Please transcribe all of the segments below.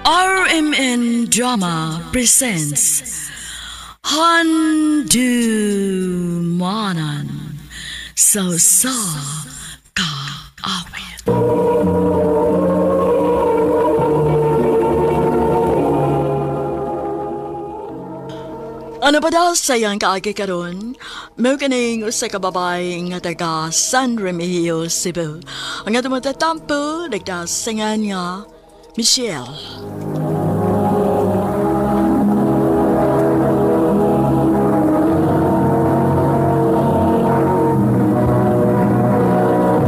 RMN Drama presents Handumanan Sa Kaawit. Ano ba daw sayang kaagi karon? May kaning usa ka babae nga taga San Remigio, Cebu. Ang atong matatampo, nagdasingan nga, Michelle.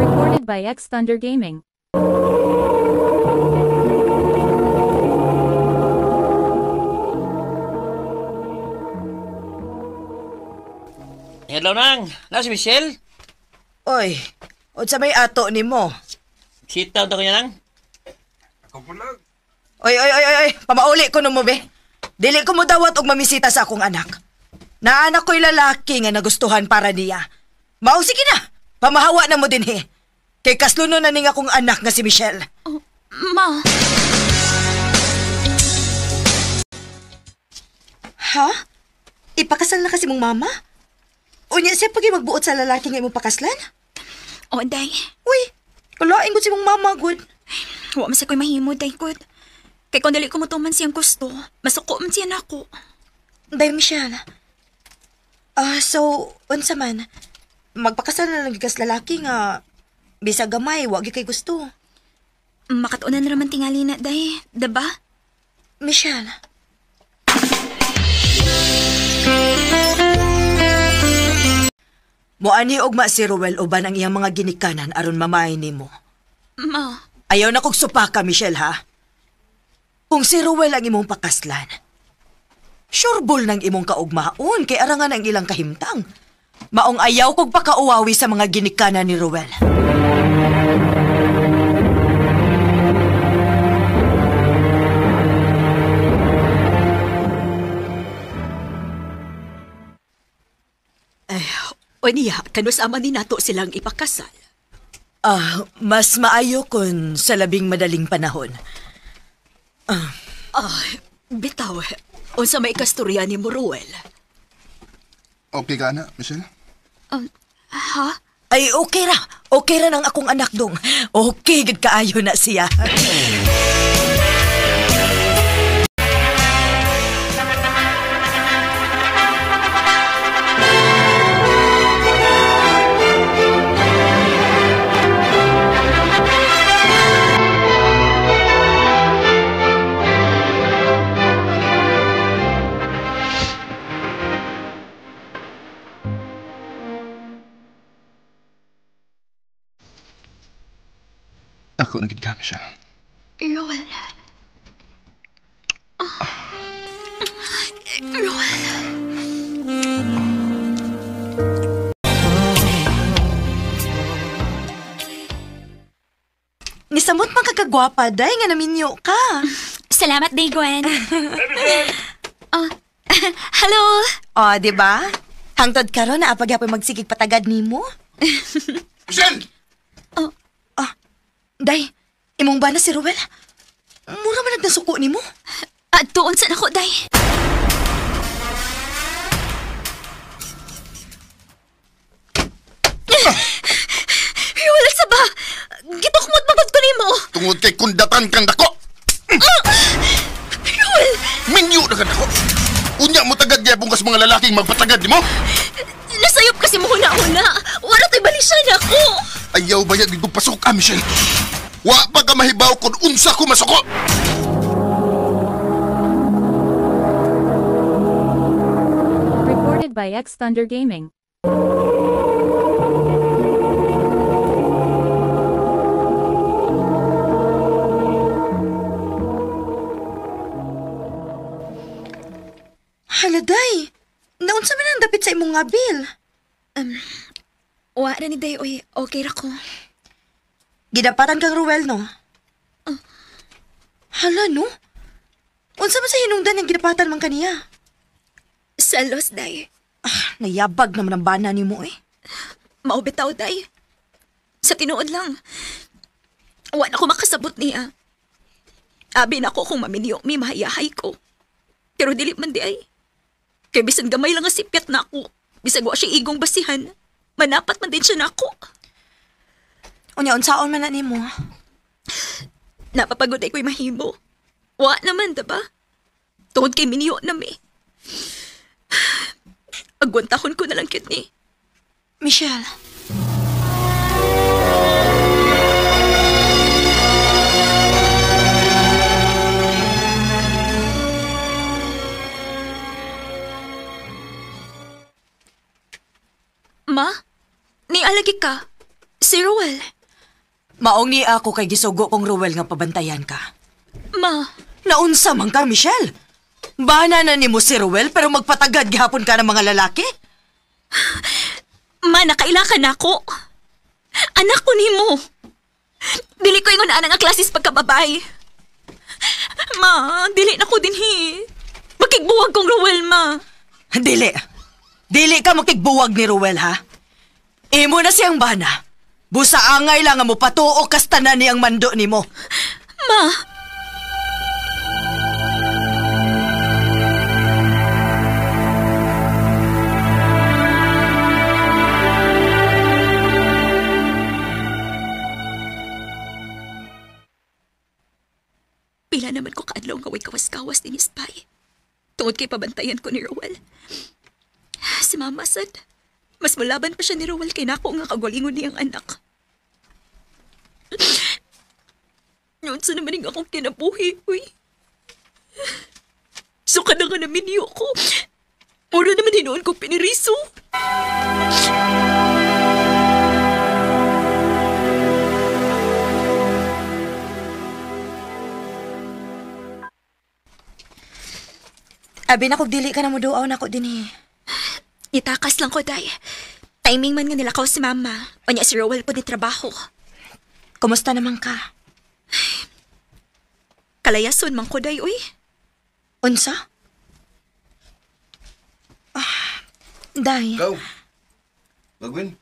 Recorded by X Thunder Gaming. Hello nang, na si Michelle? Oy, unsa may ato nimo? Sit down to kanya nang. Oy, pamauli ko no mo be. Dili ko mo dawat og mamisita sa akong anak. Naanak ko'y lalaki nga nagustuhan para niya. Mao sige na, pamahawa na mo din he. Kay kasluno na ning akong anak nga si Michelle. Oh, Ma. Ha? Ipakasal na kasi mong mama? Unya siya pag magbuot sa lalaki nga imong pakaslan? O, day. Uy, kulain ko si mong mama, good. Huwag man sa ko'y mahimo, day, good. Kay kung dali ko mo tuman siyang gusto, masuko man siya na ako. Day, Michelle. So, unsa man, magpakasal na lang gikas lalaki nga bisa gamay, wag kay gusto. Makatunan na naman tingali na, day. Diba? Michelle. Moani ugma si Ruel uban ang iyang mga ginikanan aron mamay nimo. Ma. Ayaw na kog supaka, Michelle, ha? Kung si Ruel ang imong pakaslan, surebol ng imong kaugmaon kay arangan ang ilang kahimtang. Maong ayaw kog pakauwawi sa mga ginikanan ni Ruel. O niya, kanus-ama ni nato silang ipakasal. Mas maayo kun sa labing madaling panahon. Bitaw, unsa may kasturya ni Ruel? Okay ka na, Michelle? Ha? Ay, okay ra. Okay ra ng akong anak dong. Okay, gid kaayo na siya. Ako naging ka, Michelle. Roel. Roel. Nisamot man kagagwapa, day nga naminyo ka. Salamat, day, Gwen. Hello. Di ba? Hangtod karon na apagyapoy magsigig patagad nimo. Michelle! Day, imong ba na si Ruel? Mura man nagdasuko nimo. At tuon sa nako, day. Roel, sa ba? Gitukmot mabag ko nimo. Tungod kay kundatan kang dako! Roel! Minyo na ka dako! Unya mo tagad gyapon kas mga lalaking magpatagad nimo? Nasayop kasi mo huna-huna. Wala to'y balisan ako. Ayaw ba yan dito pasok ka, Michelle? Wa pa ka mahibaw kung unsa ko masuko! Recorded by X Thunder Gaming. Haladay, naunsa man ang dapit sa imong ngabil? Wala ni day, oy. Okay ra ko. Gidapatan kang Ruel, no? Hala, no? Unsa man sa hinungdan yung gidapatan man kaniya? Salos, day. Nayabag naman ang bana ni mo, eh. Maubitaw, day. Sa tinuod lang. Wala ko makasabot niya. Abi na ako kung maminiyok mi mahayahay ko. Pero dili man di ay. Kay bisan gamay lang nga sipyat na ako. Bisag wa siya igong basihan. Manapat man din siya na ako. Unya, unsaon man na nimo? Napapagod ay ko'y mahimo. Wa naman, diba? Tungod kay miniyo na mi. Agwantahon ko na lang kit ni. Michelle. Ma? Nialagi ka? Si Roel? Maong ni ako kay gisugo kong Ruel nga pabantayan ka. Ma? Naunsa man ka, Michelle? Bana na nimo si Ruel pero magpatagad gihapon ka ng mga lalaki? Ma, nakailakan ako. Anak ko nimo. Dili ko ingon ana nga klasis pagkababay. Ma, dili na ko dinhi. Makigbuwag kong Roel, ma. Dili. Dili ka makigbuwag ni Ruel, ha? Imo na siyang bana. Busa angay lang nga mo patuo kastanan niyang mando nimo. Ma. Pila naman ko kaadlaw nga way kawas-kawas din ispay. Tungod kay pabantayan ko ni Roel. Si Mama sad, mas malaban pa siya ni Roel kay nako nga kagalingon niyang anak. Yun sa naman yung akong kinabuhi, uy. So ka na nga namin niyo ko. Mura naman hinoon ko piniriso. Abi na kog dili ka na mo duaw na ko din eh. Itakas lang ko, day. Timing man nga nilakaw si Mama. O niya si Roel po ni trabaho. Kumusta naman ka? Kalayason man ko, day, uy. Unsa? Day. Ikaw. Magwin.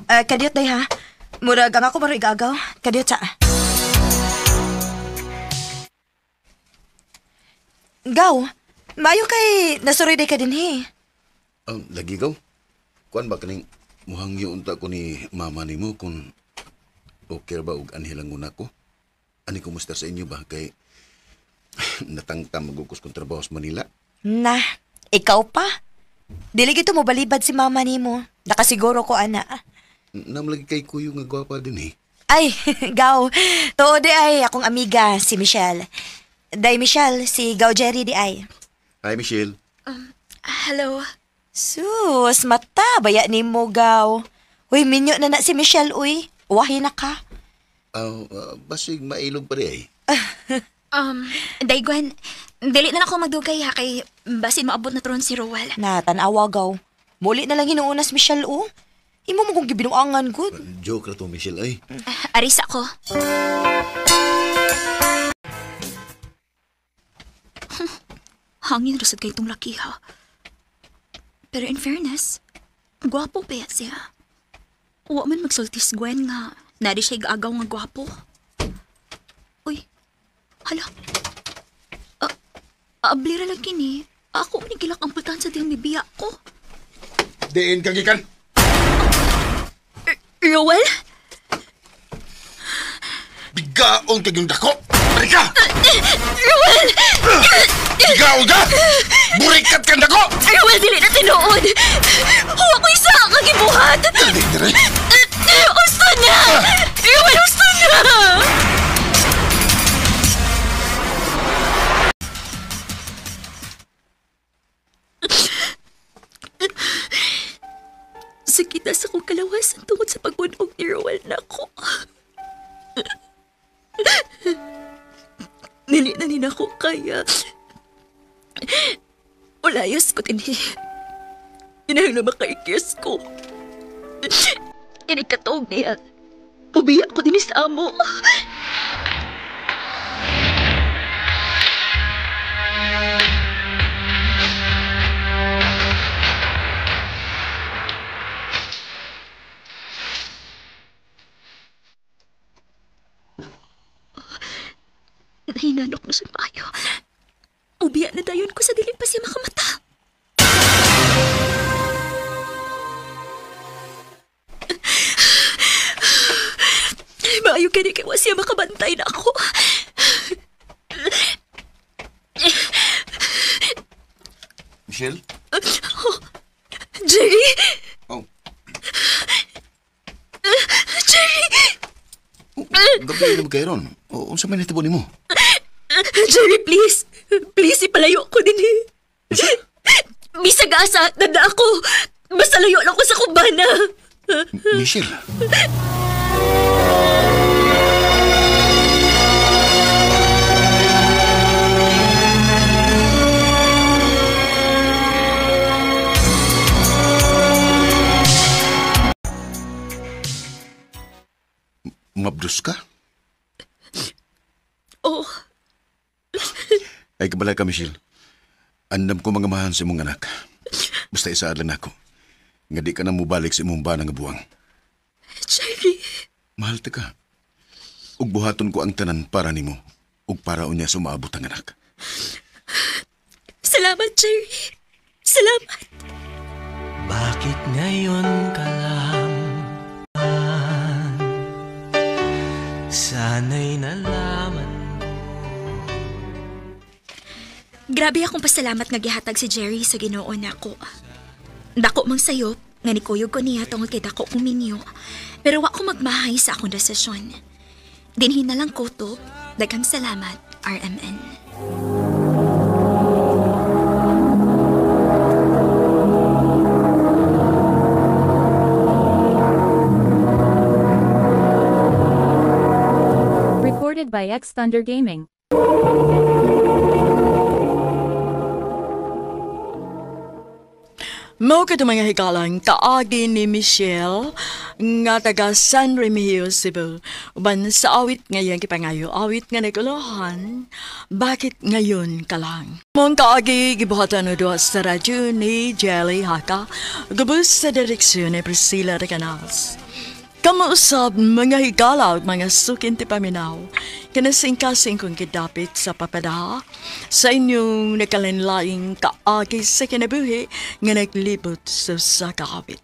Kadiyot day ha. Murag ang ako maro igagaw. Kadiyot sa. Gaw, mayo kay nasuroy day ka din he. Lagi ikaw? Kuan ba kaning muhangyo unta ko ni mama nimo kung okay ba og anhilang una ko? Ani kumusta sa inyo ba? Kay natangtam magugos kong trabaho sa Manila. Nah, ikaw pa? Dili gito mo balibad si mama nimo. Nakasiguro ko ana. Namlagi kay kuyo nga gwapa din eh. Ay, Gaw. Tuod di ay akong amiga si Michelle. Day Michelle, si Gaw Jerry di ay. Hi, Michelle. Hello. Sus, mata, baya ni mo, Gaw. Uy, minyo na si Michelle, uy. Uwahi na ka. Basig mailog pa rin eh. Daigwan, dili na ako magdugay ha kay basin maabot na tron si Roel. Na, tanawa, Gaw. Muli na lang hinuunas, Michelle, oh. Imo mo kong gibinuangan, good. Joke na to, Michelle, ay. Aris ako. Hangin rasad kay itong laki ha. Pero in fairness, gwapo pa yan siya. Huwag man magsultis Gwen nga, nari siya igaagaw nga gwapo. Uy, hala. Ablira lang kini. Ako ni kilak ang pultan sa diyang bibiya ko. Diin kagikan. Roel? Bigaon kag yung dako. Marika! Roel! Bigaon ka! Burikat kang dako! Roel, dili na tinuod! Huwag ko isa ang kagibuhat! Dali, dali. Gusto niya! Roel, gusto niya! Sakit na sa kong kalawasan tungod sa pagbunog ni Roel na ako. Nili na nina ko kaya. Ulayas ko din. Inahang na makaikis ko. Inikatog niya. Pubiya ko din sa amo. Nahinanok na siya maayo. Ubiya na dayon ko sa dili pa siya makamata. Maayo kani kay wa siya makabantay na ako. Michelle? Jerry! Oh, Jerry! gabi na kayo ron. O, unsa may natabo nimo? Jerry, please! Please, ipalayo ko din eh. Bisag asa, dada ako. Basta layo lang ko sa kubana. Michelle? Mabdus ka? Oh, Ay, kabala ka, Michelle. Andam ko mga mahan sa imong anak. Basta isa lang ako. Nga di ka na mubalik sa imong banang buwang. Jerry. Mahal ta ka. Ug buhaton ko ang tanan para nimo. Ug para unya sa maabot ang anak. Salamat, Jerry. Salamat. Bakit ngayon ka lang? Sana'y nalaman. Grabe akong pasalamat nga gihatag si Jerry sa Ginoo nako. Dako mang sayop, nga nikuyog ko niya tungod kay dako kuminyo. Pero wa ko magmahay sa akong desisyon. Dinhin na lang kutob. Daghang salamat, RMN. Recorded by X Thunder Gaming. Mao ka mga hikalang kaagi ni Michelle nga taga San Remigio, Cebu. Uban sa awit ngayon kipangayo, awit nga naguluhan, bakit ngayon ka lang? Mong kaagi gibuhatan o doon sa radyo ni Jelly Haka, gabos sa direksyon ni Priscilla Recanas. Kamuusab mga higala ug mga sukin ti paminaw, kinasingkasing kong kidapit sa papada sa inyong nakalinlaing kaagi sa kinabuhi nga naglibot sa kaawit.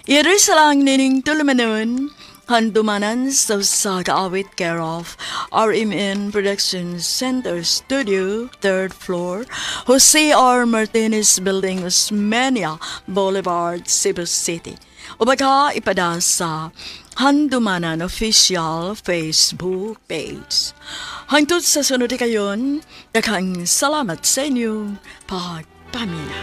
Iri sa lang nining tulumanon, handumanan sa kaawit care of RMN Production Center Studio, 3rd floor, Jose R. Martinez Building, Osmeña Boulevard, Cebu City. O baka ipada sa Handumanan Official Facebook page. Hangtod sa sunod kayon, daghang salamat sa inyong pagpamina.